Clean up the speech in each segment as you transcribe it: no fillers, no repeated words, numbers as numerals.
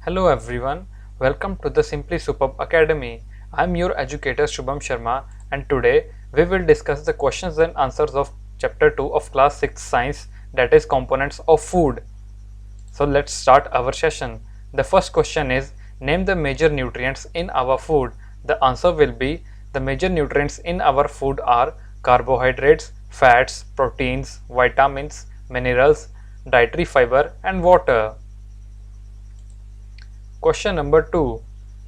Hello everyone, welcome to the Simply Superb Academy. I'm your educator Shubham Sharma and today we will discuss the questions and answers of chapter 2 of class 6 science, that is components of food. So let's start our session. The first question is, name the major nutrients in our food. The answer will be, the major nutrients in our food are carbohydrates, fats, proteins, vitamins, minerals, dietary fiber and water. Question number 2.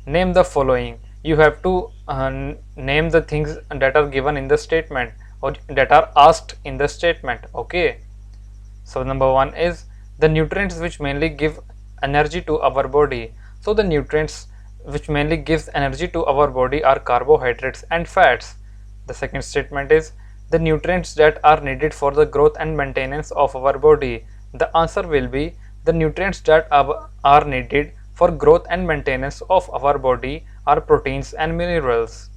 Name the following. You have to name the things that are given in the statement or that are asked in the statement. Okay. So number 1 is the nutrients which mainly give energy to our body. So the nutrients which mainly gives energy to our body are carbohydrates and fats. The second statement is the nutrients that are needed for the growth and maintenance of our body. The answer will be the nutrients that are needed for growth and maintenance of our body are proteins and minerals.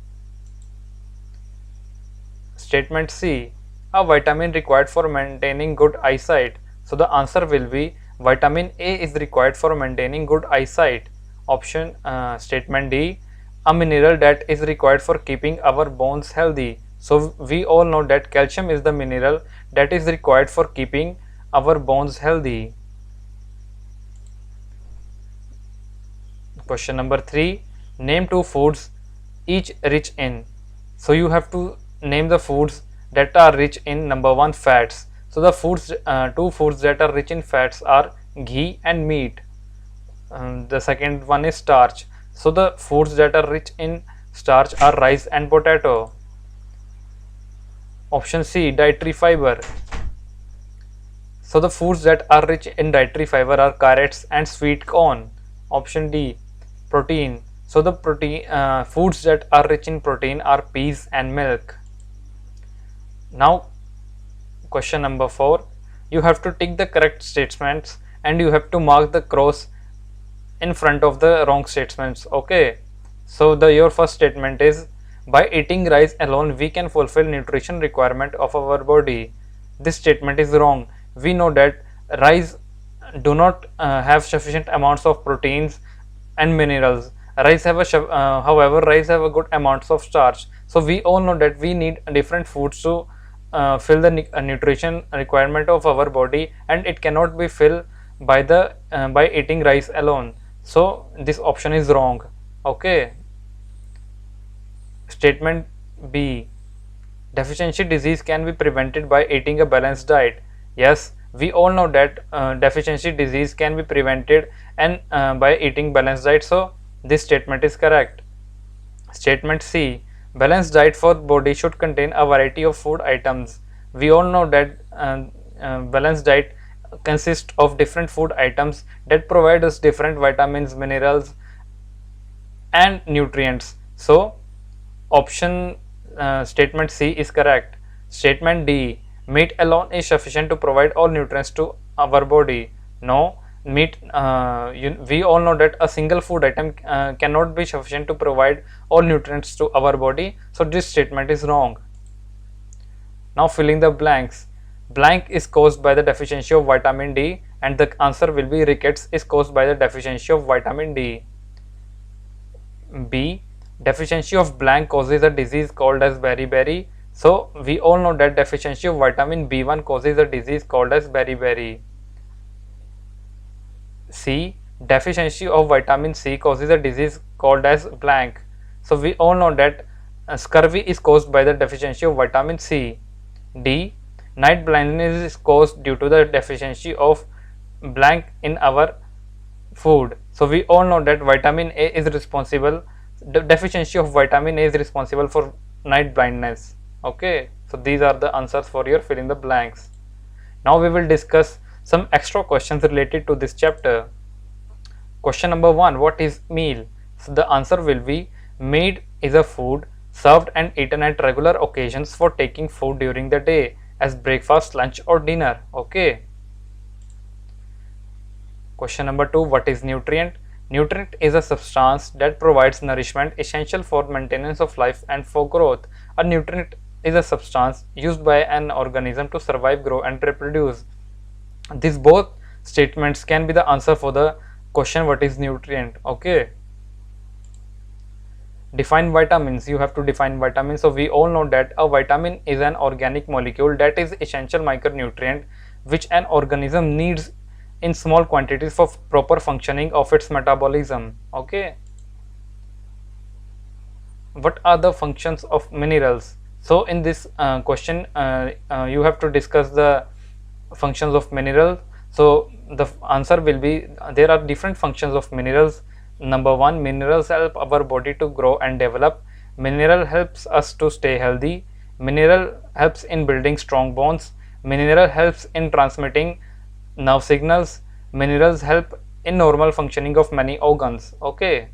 Statement C. A vitamin required for maintaining good eyesight. So the answer will be vitamin A is required for maintaining good eyesight. Option Statement D. A mineral that is required for keeping our bones healthy. So we all know that calcium is the mineral that is required for keeping our bones healthy. Question number 3. Name two foods each rich in. So you have to name the foods that are rich in number 1 fats. So the two foods that are rich in fats are ghee and meat. The second one is starch. So the foods that are rich in starch are rice and potato. Option C, dietary fiber. So the foods that are rich in dietary fiber are carrots and sweet corn. Option D, protein. So the foods that are rich in protein are peas and milk. Now question number 4, you have to tick the correct statements and you have to mark the cross in front of the wrong statements. Okay, so your first statement is, by eating rice alone we can fulfill nutrition requirement of our body. This statement is wrong. We know that rice do not have sufficient amounts of proteins and minerals. Rice have however, rice have a good amounts of starch. So we all know that we need different foods to fill the nutrition requirement of our body, and it cannot be filled by eating rice alone. So this option is wrong. Okay. Statement B. Deficiency disease can be prevented by eating a balanced diet. Yes, we all know that deficiency disease can be prevented and by eating balanced diet. So this statement is correct. Statement C. Balanced diet for body should contain a variety of food items. We all know that balanced diet consists of different food items that provide us different vitamins, minerals and nutrients. So option statement C is correct. Statement D. Meat alone is sufficient to provide all nutrients to our body. No, meat we all know that a single food item cannot be sufficient to provide all nutrients to our body. So this statement is wrong. Now filling the blanks. Blank is caused by the deficiency of vitamin D and the answer will be rickets is caused by the deficiency of vitamin D. B. Deficiency of blank causes a disease called as beriberi. So we all know that deficiency of vitamin B1 causes a disease called as beriberi. C. Deficiency of vitamin C causes a disease called as blank. So we all know that scurvy is caused by the deficiency of vitamin C. D. Night blindness is caused due to the deficiency of blank in our food. So we all know that vitamin A is responsible, the deficiency of vitamin A is responsible for night blindness. Okay, so these are the answers for your fill in the blanks. Now we will discuss some extra questions related to this chapter. Question number 1, what is meal? So the answer will be, meal is a food served and eaten at regular occasions for taking food during the day as breakfast, lunch or dinner. Okay. Question number 2, what is nutrient? Nutrient is a substance that provides nourishment essential for maintenance of life and for growth. A nutrient is a substance used by an organism to survive, grow and reproduce. These both statements can be the answer for the question what is nutrient. Okay, define vitamins. You have to define vitamins. So we all know that a vitamin is an organic molecule that is essential micronutrient which an organism needs in small quantities for proper functioning of its metabolism. Okay, what are the functions of minerals? So in this question you have to discuss the functions of minerals. So the answer will be, there are different functions of minerals. Number one, minerals help our body to grow and develop. Mineral helps us to stay healthy. Mineral helps in building strong bonds. Mineral helps in transmitting nerve signals. Minerals help in normal functioning of many organs. Okay,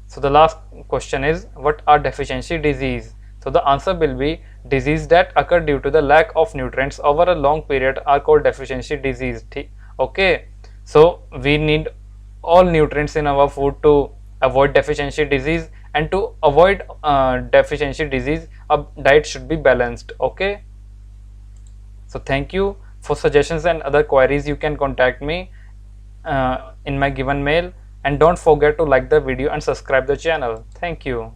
so the last question is, what are deficiency disease? So the answer will be, disease that occur due to the lack of nutrients over a long period are called deficiency disease. Okay, so we need all nutrients in our food to avoid deficiency disease, and to avoid deficiency disease a diet should be balanced. Okay, so thank you. For suggestions and other queries you can contact me in my given mail, and don't forget to like the video and subscribe the channel. Thank you.